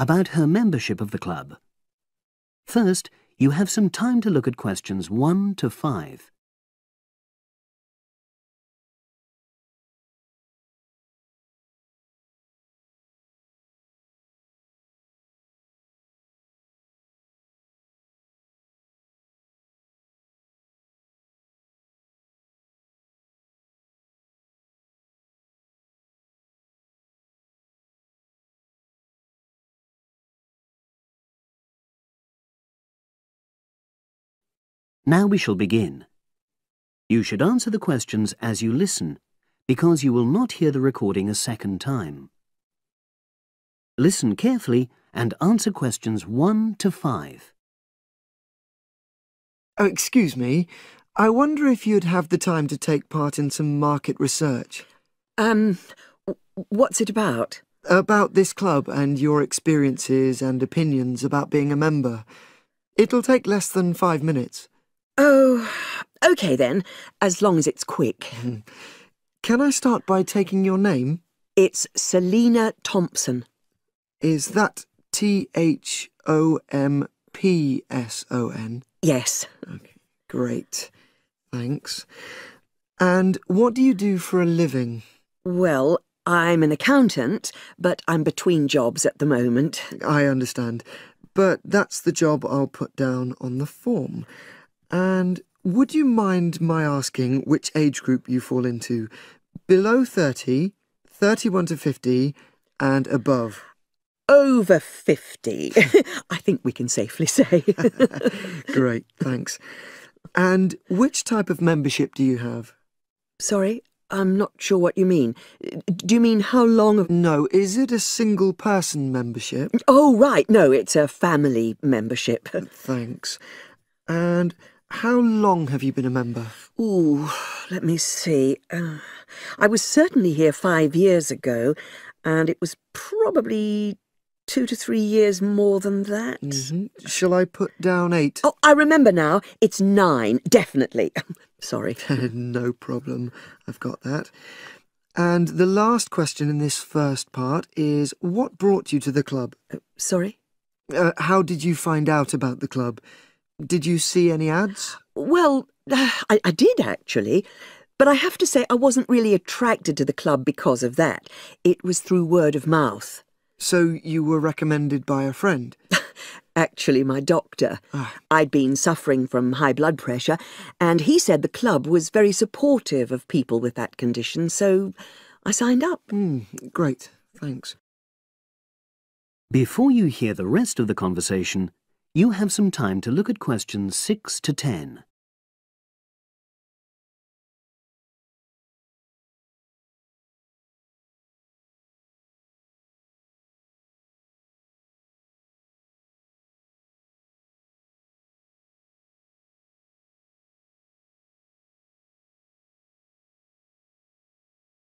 about her membership of the club. First, you have some time to look at questions 1 to 5. Now we shall begin. You should answer the questions as you listen, because you will not hear the recording a second time. Listen carefully and answer questions 1 to 5. Oh, excuse me. I wonder if you'd have the time to take part in some market research. What's it about? About this club and your experiences and opinions about being a member. It'll take less than 5 minutes. Oh, OK then, as long as it's quick. Can I start by taking your name? It's Selina Thompson. Is that Thompson? Yes. Okay, great. Thanks. And what do you do for a living? Well, I'm an accountant, but I'm between jobs at the moment. I understand. But that's the job I'll put down on the form. And would you mind my asking which age group you fall into? Below 30, 31 to 50, and above? Over 50, I think we can safely say. Great, thanks. And which type of membership do you have? Sorry, I'm not sure what you mean. Do you mean how long? No, is it a single-person membership? Oh, right, no, it's a family membership. Thanks. And how long have you been a member? Ooh, let me see. I was certainly here 5 years ago, and it was probably 2 to 3 years more than that. Shall I put down 8? Oh, I remember now. It's 9, definitely. Sorry. No problem. I've got that. And the last question in this first part is, what brought you to the club? Sorry? How did you find out about the club? Did you see any ads? Well, I did actually, but I have to say I wasn't really attracted to the club because of that. It was through word of mouth. So you were recommended by a friend? Actually, my doctor. I'd been suffering from high blood pressure, and he said the club was very supportive of people with that condition, so I signed up. Great, thanks. Before you hear the rest of the conversation, you have some time to look at questions 6 to 10.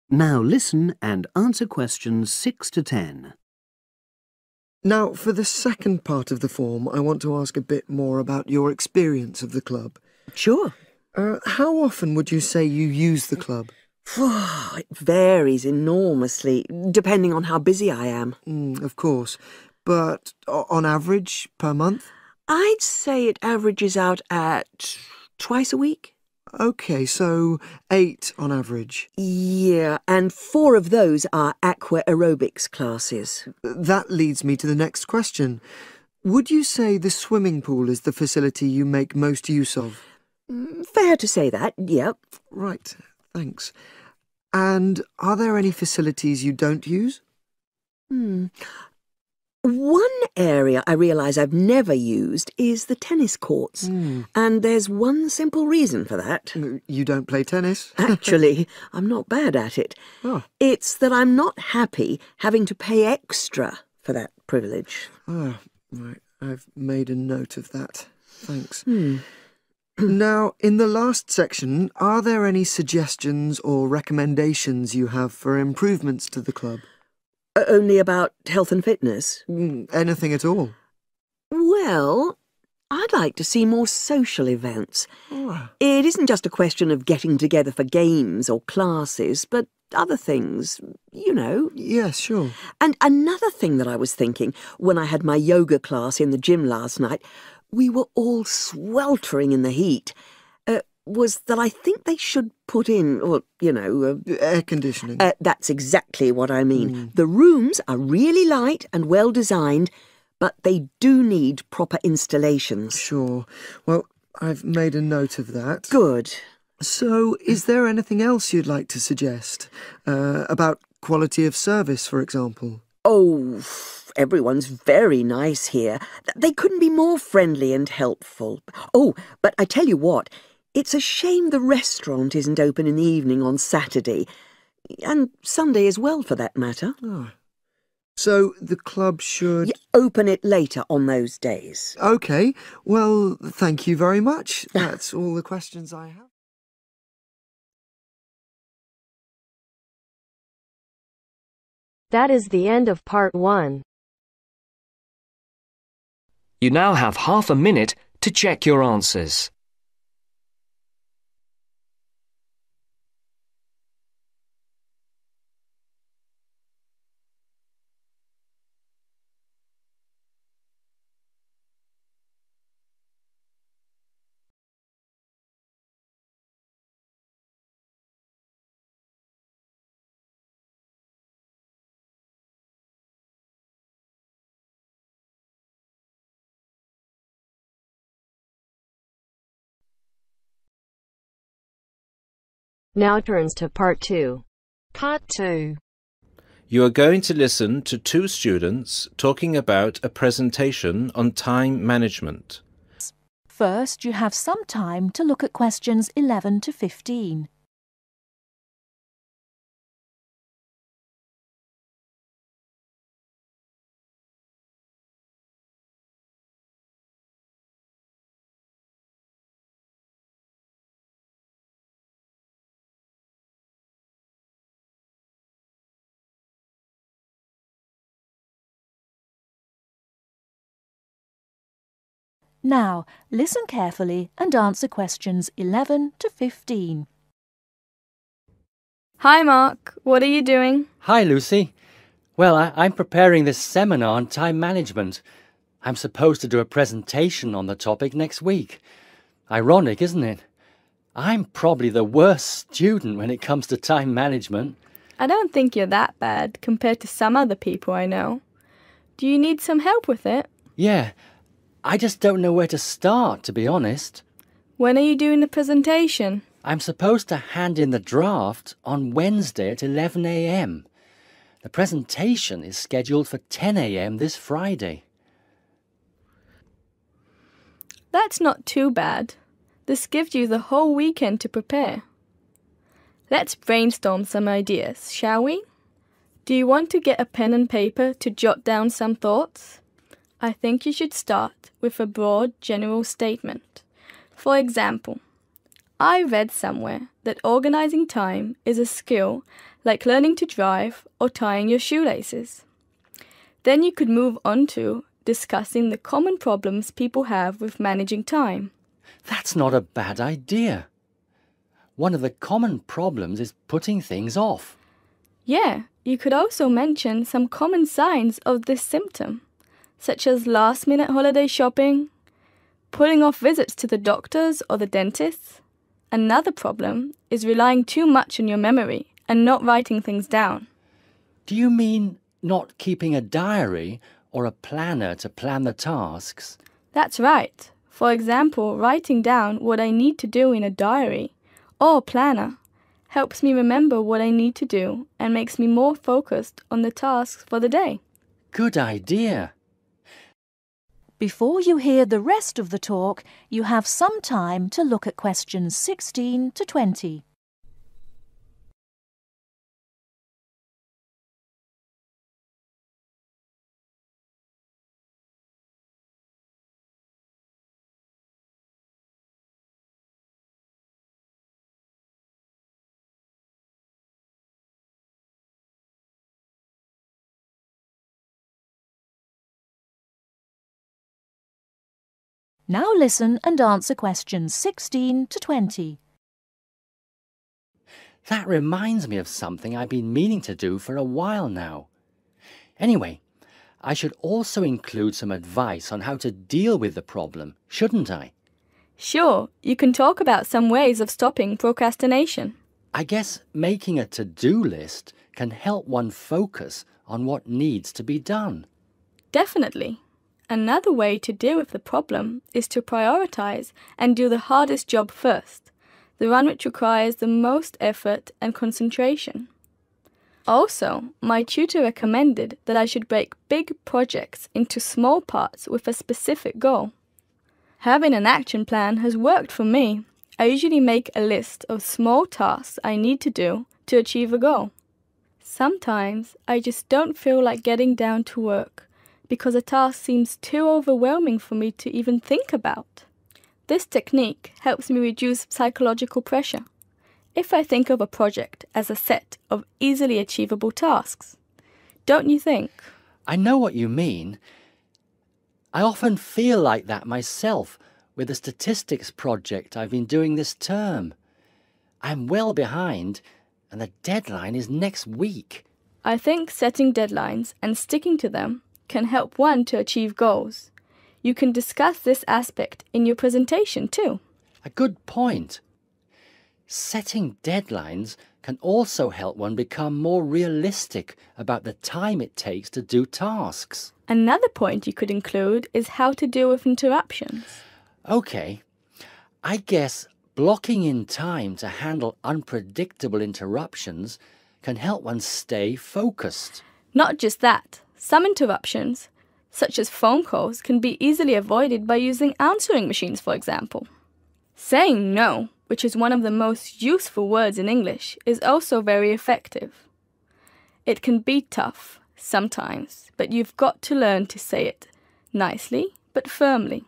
Now listen and answer questions 6 to 10. Now, for the second part of the form, I want to ask a bit more about your experience of the club. Sure. How often would you say you use the club? It varies enormously, depending on how busy I am. Of course. But on average, per month? I'd say it averages out at twice a week. OK, so 8 on average. Yeah, and 4 of those are aqua aerobics classes. That leads me to the next question. Would you say the swimming pool is the facility you make most use of? Fair to say that, yep. Right, thanks. And are there any facilities you don't use? One area I realise I've never used is the tennis courts. And there's one simple reason for that. You don't play tennis? Actually, I'm not bad at it. Oh. It's that I'm not happy having to pay extra for that privilege. Oh, right. I've made a note of that. Thanks. Now, in the last section, are there any suggestions or recommendations you have for improvements to the club? Only about health and fitness? Anything at all? Well, I'd like to see more social events. Ah, It isn't just a question of getting together for games or classes, but other things, you know. yes, sure. And another thing that I was thinking, when I had my yoga class in the gym last night, we were all sweltering in the heat, was that I think they should put in, or, you know... Air conditioning. That's exactly what I mean. The rooms are really light and well designed, but they do need proper installations. Sure. Well, I've made a note of that. Good. So, is there anything else you'd like to suggest? About quality of service, for example? Oh, everyone's very nice here. They couldn't be more friendly and helpful. Oh, but I tell you what, it's a shame the restaurant isn't open in the evening on Saturday, and Sunday as well, for that matter. Ah. So, the club should... Open it later on those days. OK. Well, thank you very much. That's all the questions I have. That is the end of part 1. You now have half a minute to check your answers. Now turns to part 2. Part 2. You are going to listen to two students talking about a presentation on time management. First, you have some time to look at questions 11 to 15. Now, listen carefully and answer questions 11 to 15. Hi, Mark. What are you doing? Hi, Lucy. Well, I'm preparing this seminar on time management. I'm supposed to do a presentation on the topic next week. Ironic, isn't it? I'm probably the worst student when it comes to time management. I don't think you're that bad compared to some other people I know. Do you need some help with it? Yeah, I just don't know where to start, to be honest. When are you doing the presentation? I'm supposed to hand in the draft on Wednesday at 11 a.m. The presentation is scheduled for 10 a.m. this Friday. That's not too bad. This gives you the whole weekend to prepare. Let's brainstorm some ideas, shall we? Do you want to get a pen and paper to jot down some thoughts? I think you should start with a broad general statement. For example, I read somewhere that organizing time is a skill like learning to drive or tying your shoelaces. Then you could move on to discussing the common problems people have with managing time. That's not a bad idea. One of the common problems is putting things off. Yeah, you could also mention some common signs of this symptom, such as last-minute holiday shopping, putting off visits to the doctors or the dentist. Another problem is relying too much on your memory and not writing things down. Do you mean not keeping a diary or a planner to plan the tasks? That's right. For example, writing down what I need to do in a diary or planner helps me remember what I need to do and makes me more focused on the tasks for the day. Good idea. Before you hear the rest of the talk, you have some time to look at questions 16 to 20. Now listen and answer questions 16 to 20. That reminds me of something I've been meaning to do for a while now. Anyway, I should also include some advice on how to deal with the problem, shouldn't I? Sure, you can talk about some ways of stopping procrastination. I guess making a to-do list can help one focus on what needs to be done. Definitely. Another way to deal with the problem is to prioritize and do the hardest job first, the one which requires the most effort and concentration. Also, my tutor recommended that I should break big projects into small parts with a specific goal. Having an action plan has worked for me. I usually make a list of small tasks I need to do to achieve a goal. Sometimes I just don't feel like getting down to work because a task seems too overwhelming for me to even think about. This technique helps me reduce psychological pressure if I think of a project as a set of easily achievable tasks. Don't you think? I know what you mean. I often feel like that myself with the statistics project I've been doing this term. I'm well behind and the deadline is next week. I think setting deadlines and sticking to them can help one to achieve goals. You can discuss this aspect in your presentation too. A good point. Setting deadlines can also help one become more realistic about the time it takes to do tasks. Another point you could include is how to deal with interruptions. Okay, I guess blocking in time to handle unpredictable interruptions can help one stay focused. Not just that, some interruptions, such as phone calls, can be easily avoided by using answering machines, for example. Saying no, which is one of the most useful words in English, is also very effective. It can be tough sometimes, but you've got to learn to say it nicely but firmly.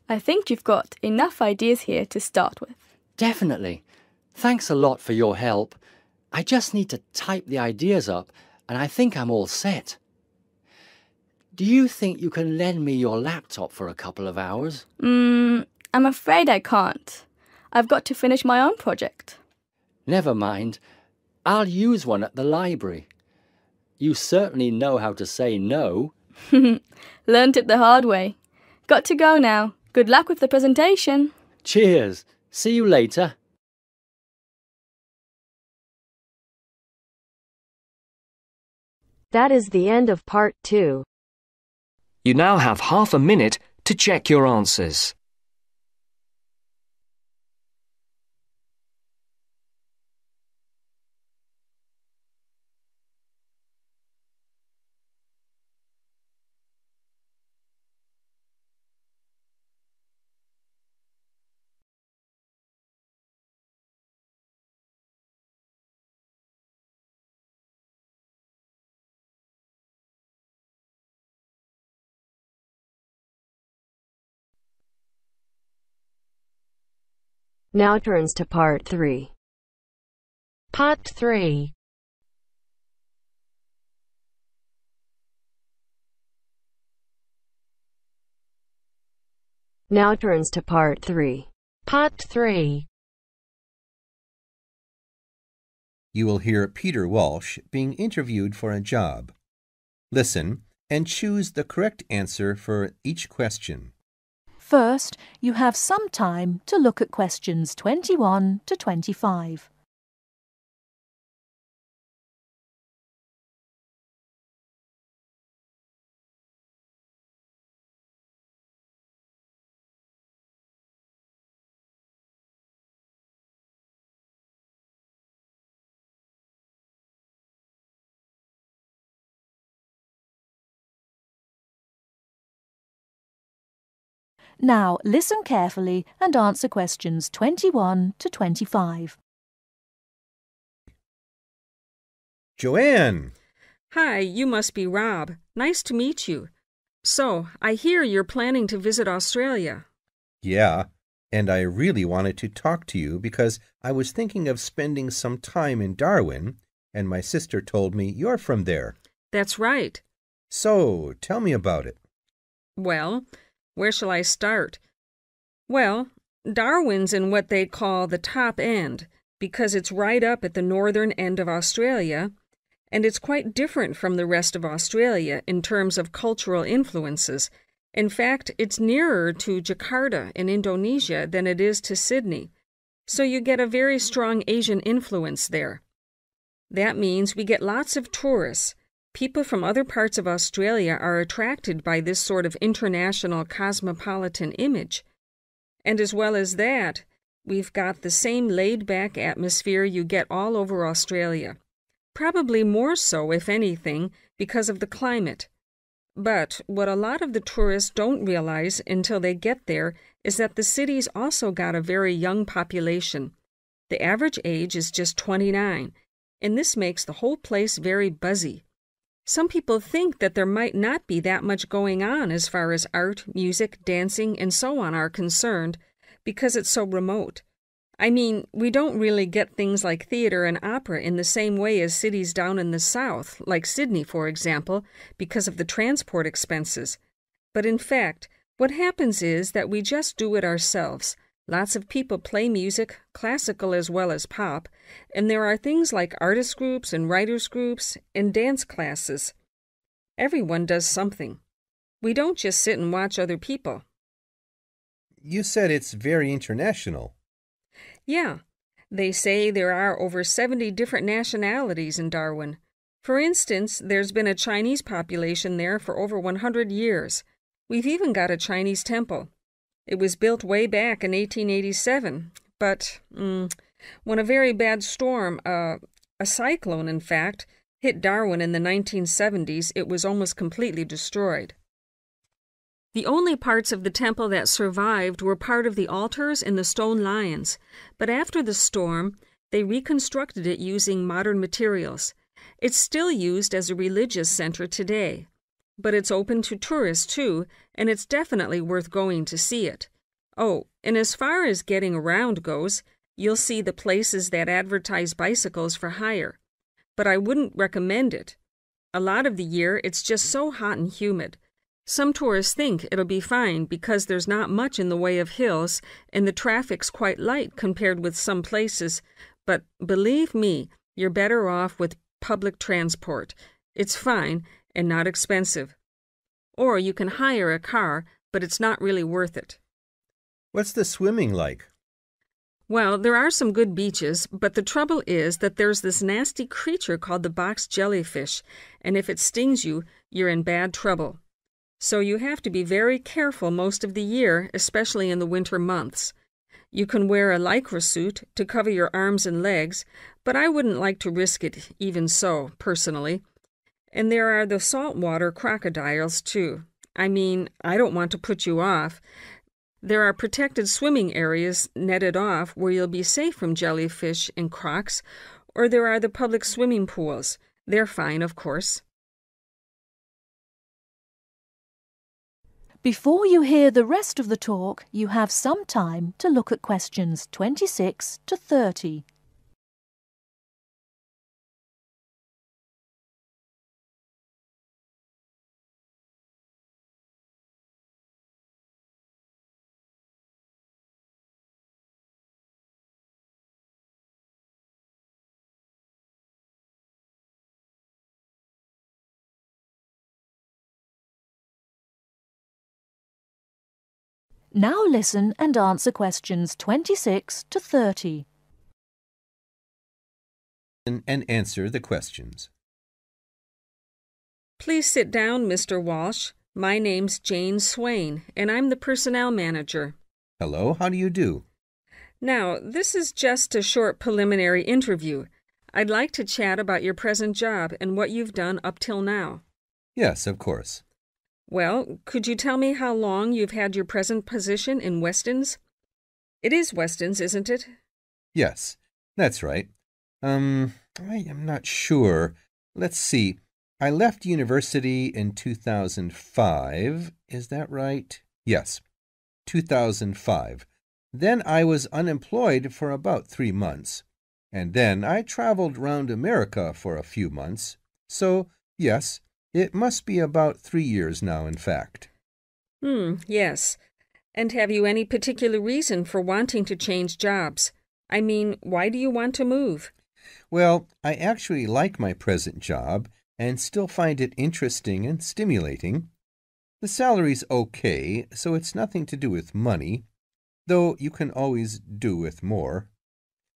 I think you've got enough ideas here to start with. Definitely. Thanks a lot for your help. I just need to type the ideas up and I think I'm all set. Do you think you can lend me your laptop for a couple of hours? I'm afraid I can't. I've got to finish my own project. Never mind. I'll use one at the library. You certainly know how to say no. Learned it the hard way. Got to go now. Good luck with the presentation. Cheers. See you later. That is the end of part 2. You now have half a minute to check your answers. Now turns to part 3. Part 3. Now turns to part 3. Part 3. You will hear Peter Walsh being interviewed for a job. Listen and choose the correct answer for each question. First, you have some time to look at questions 21 to 25. Now, listen carefully and answer questions 21 to 25. Joanne! Hi, you must be Rob. Nice to meet you. So, I hear you're planning to visit Australia. Yeah, and I really wanted to talk to you because I was thinking of spending some time in Darwin, and my sister told me you're from there. That's right. So, tell me about it. Well, where shall I start? Well, Darwin's in what they call the top end, because it's right up at the northern end of Australia, and it's quite different from the rest of Australia in terms of cultural influences. In fact, it's nearer to Jakarta in Indonesia than it is to Sydney, so you get a very strong Asian influence there. That means we get lots of tourists. People from other parts of Australia are attracted by this sort of international cosmopolitan image. And as well as that, we've got the same laid-back atmosphere you get all over Australia. Probably more so, if anything, because of the climate. But what a lot of the tourists don't realize until they get there is that the city's also got a very young population. The average age is just 29, and this makes the whole place very buzzy. Some people think that there might not be that much going on as far as art, music, dancing, and so on are concerned, because it's so remote. I mean, we don't really get things like theater and opera in the same way as cities down in the south, like Sydney, for example, because of the transport expenses. But in fact, what happens is that we just do it ourselves. Lots of people play music, classical as well as pop, and there are things like artist groups and writers groups and dance classes. Everyone does something. We don't just sit and watch other people. You said it's very international. Yeah, they say there are over 70 different nationalities in Darwin. For instance, there's been a Chinese population there for over 100 years. We've even got a Chinese temple. It was built way back in 1887, but when a very bad storm, a cyclone in fact, hit Darwin in the 1970s, it was almost completely destroyed. The only parts of the temple that survived were part of the altars and the stone lions, but after the storm, they reconstructed it using modern materials. It's still used as a religious center today, but it's open to tourists too, and it's definitely worth going to see it. Oh, and as far as getting around goes, you'll see the places that advertise bicycles for hire, but I wouldn't recommend it. A lot of the year, it's just so hot and humid. Some tourists think it'll be fine because there's not much in the way of hills and the traffic's quite light compared with some places, but believe me, you're better off with public transport. It's fine and not expensive. Or you can hire a car, but it's not really worth it. What's the swimming like? Well, there are some good beaches, but the trouble is that there's this nasty creature called the box jellyfish, and if it stings you, you're in bad trouble. So you have to be very careful most of the year, especially in the winter months. You can wear a lycra suit to cover your arms and legs, but I wouldn't like to risk it even so, personally. And there are the saltwater crocodiles, too. I mean, I don't want to put you off. There are protected swimming areas netted off where you'll be safe from jellyfish and crocs, or there are the public swimming pools. They're fine, of course. Before you hear the rest of the talk, you have some time to look at questions 26 to 30. Now listen and answer questions 26 to 30. And answer the questions. Please sit down, Mr. Walsh. My name's Jane Swain, and I'm the personnel manager. Hello, how do you do? Now, this is just a short preliminary interview. I'd like to chat about your present job and what you've done up till now. Yes, of course. Well, could you tell me how long you've had your present position in Weston's? It is Weston's, isn't it? Yes, that's right. I am not sure. Let's see. I left university in 2005. Is that right? Yes, 2005. Then I was unemployed for about 3 months. And then I traveled round America for a few months. So, yes, it must be about 3 years now, in fact. Yes. And have you any particular reason for wanting to change jobs? I mean, why do you want to move? Well, I actually like my present job and still find it interesting and stimulating. The salary's okay, so it's nothing to do with money, though you can always do with more.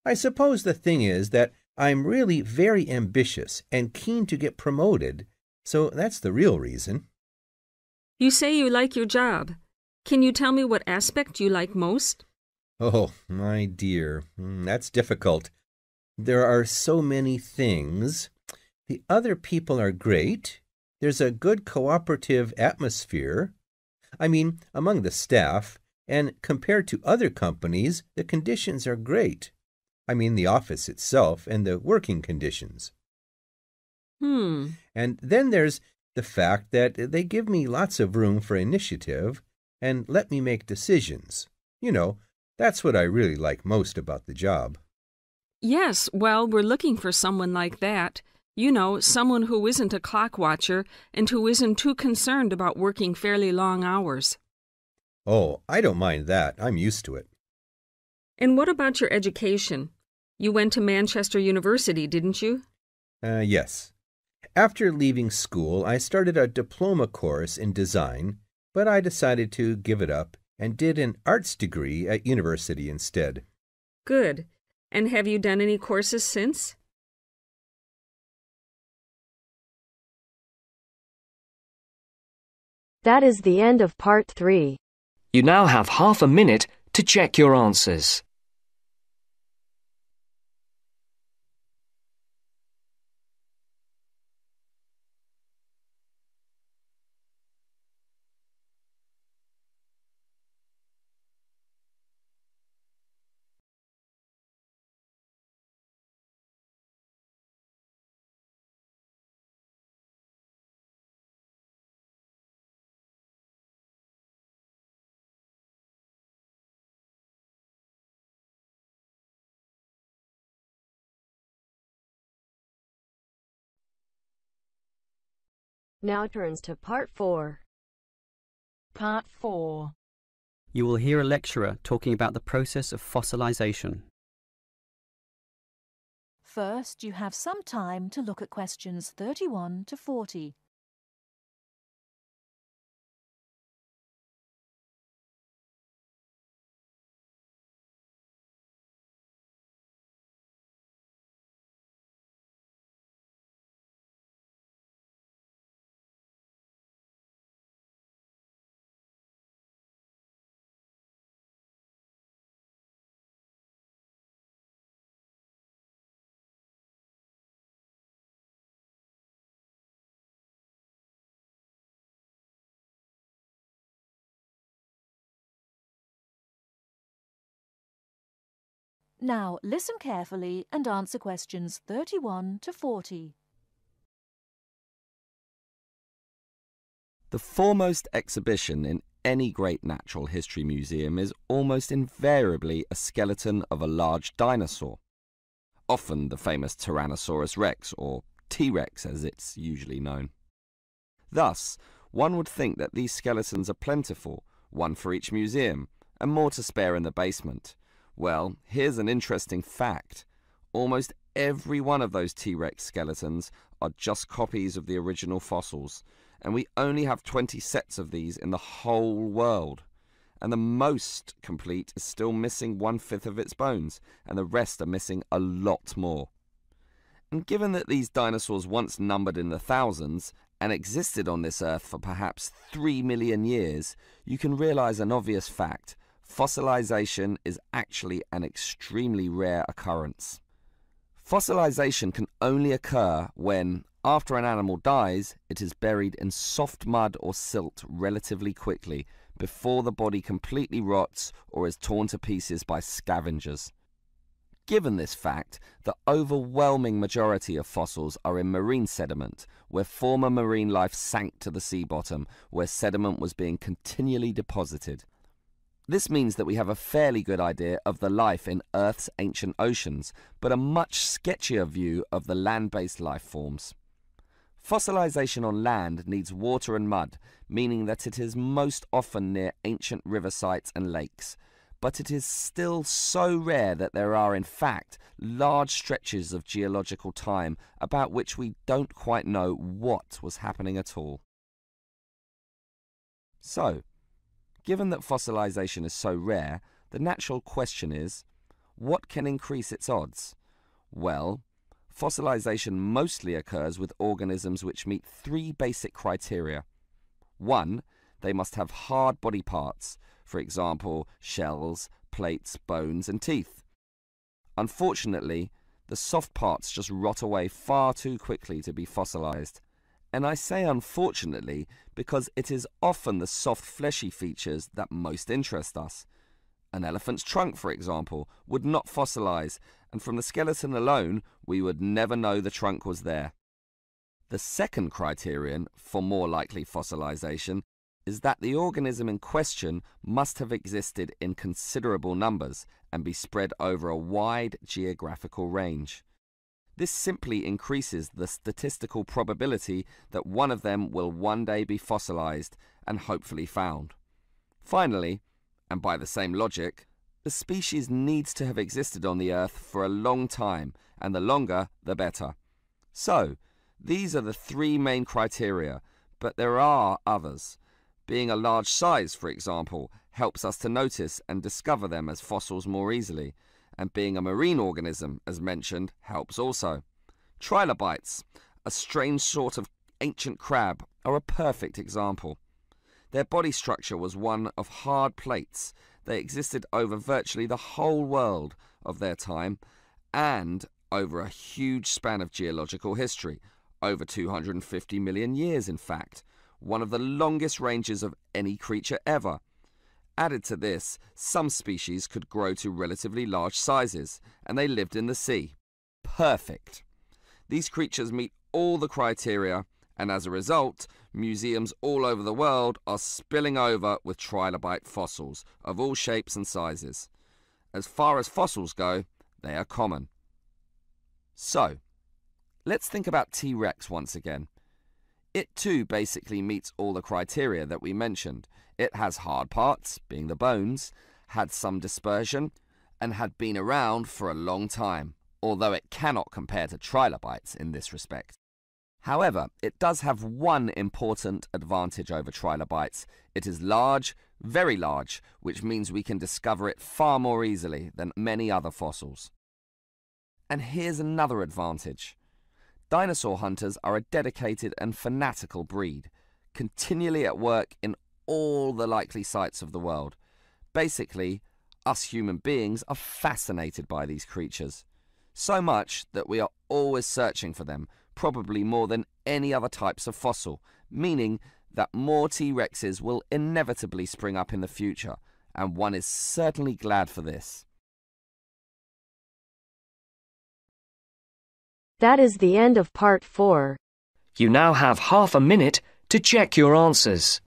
I suppose the thing is that I'm really very ambitious and keen to get promoted, so that's the real reason. You say you like your job. Can you tell me what aspect you like most? Oh, my dear, that's difficult. There are so many things. The other people are great. There's a good cooperative atmosphere. I mean, among the staff, and compared to other companies, the conditions are great. I mean, the office itself and the working conditions. And then there's the fact that they give me lots of room for initiative and let me make decisions. You know, that's what I really like most about the job. Yes, well, we're looking for someone like that. You know, someone who isn't a clock watcher and who isn't too concerned about working fairly long hours. Oh, I don't mind that. I'm used to it. And what about your education? You went to Manchester University, didn't you? Yes. After leaving school, I started a diploma course in design, but I decided to give it up and did an arts degree at university instead. Good. And have you done any courses since? That is the end of part 3. You now have half a minute to check your answers. Now turns to part 4. Part 4. You will hear a lecturer talking about the process of fossilization. First, you have some time to look at questions 31 to 40. Now listen carefully and answer questions 31 to 40. The foremost exhibition in any great natural history museum is almost invariably a skeleton of a large dinosaur, often the famous Tyrannosaurus rex, or T-Rex as it's usually known. Thus, one would think that these skeletons are plentiful, one for each museum, and more to spare in the basement. Well, here's an interesting fact. Almost every one of those T-Rex skeletons are just copies of the original fossils, and we only have 20 sets of these in the whole world. And the most complete is still missing 1/5 of its bones, and the rest are missing a lot more. And given that these dinosaurs once numbered in the thousands and existed on this earth for perhaps 3 million years, you can realize an obvious fact. Fossilization is actually an extremely rare occurrence. Fossilization can only occur when, after an animal dies, it is buried in soft mud or silt relatively quickly before the body completely rots or is torn to pieces by scavengers. Given this fact, the overwhelming majority of fossils are in marine sediment, where former marine life sank to the sea bottom, where sediment was being continually deposited. This means that we have a fairly good idea of the life in Earth's ancient oceans, but a much sketchier view of the land-based life forms. Fossilization on land needs water and mud, meaning that it is most often near ancient river sites and lakes. But it is still so rare that there are, in fact, large stretches of geological time about which we don't quite know what was happening at all. So, given that fossilization is so rare, the natural question is, what can increase its odds? Well, fossilization mostly occurs with organisms which meet three basic criteria. 1. They must have hard body parts, for example, shells, plates, bones and teeth. Unfortunately, the soft parts just rot away far too quickly to be fossilized. And I say unfortunately because it is often the soft fleshy features that most interest us. An elephant's trunk, for example, would not fossilize, and from the skeleton alone, we would never know the trunk was there. The second criterion for more likely fossilization is that the organism in question must have existed in considerable numbers and be spread over a wide geographical range. This simply increases the statistical probability that one of them will one day be fossilized and hopefully found. Finally, and by the same logic, the species needs to have existed on the Earth for a long time, and the longer, the better. So, these are the three main criteria, but there are others. Being a large size, for example, helps us to notice and discover them as fossils more easily, and being a marine organism, as mentioned, helps also. Trilobites, a strange sort of ancient crab, are a perfect example. Their body structure was one of hard plates. They existed over virtually the whole world of their time and over a huge span of geological history, over 250 million years in fact, one of the longest ranges of any creature ever. Added to this, some species could grow to relatively large sizes, and they lived in the sea. Perfect. These creatures meet all the criteria, and as a result, museums all over the world are spilling over with trilobite fossils of all shapes and sizes. As far as fossils go, they are common. So, let's think about T-Rex once again. It too basically meets all the criteria that we mentioned. It has hard parts, being the bones, had some dispersion, and had been around for a long time, although it cannot compare to trilobites in this respect. However, it does have one important advantage over trilobites. It is large, very large, which means we can discover it far more easily than many other fossils. And here's another advantage. Dinosaur hunters are a dedicated and fanatical breed, continually at work in all the likely sites of the world. Basically, us human beings are fascinated by these creatures. So much that we are always searching for them, probably more than any other types of fossil, meaning that more T-Rexes will inevitably spring up in the future, and one is certainly glad for this. That is the end of part 4. You now have half a minute to check your answers.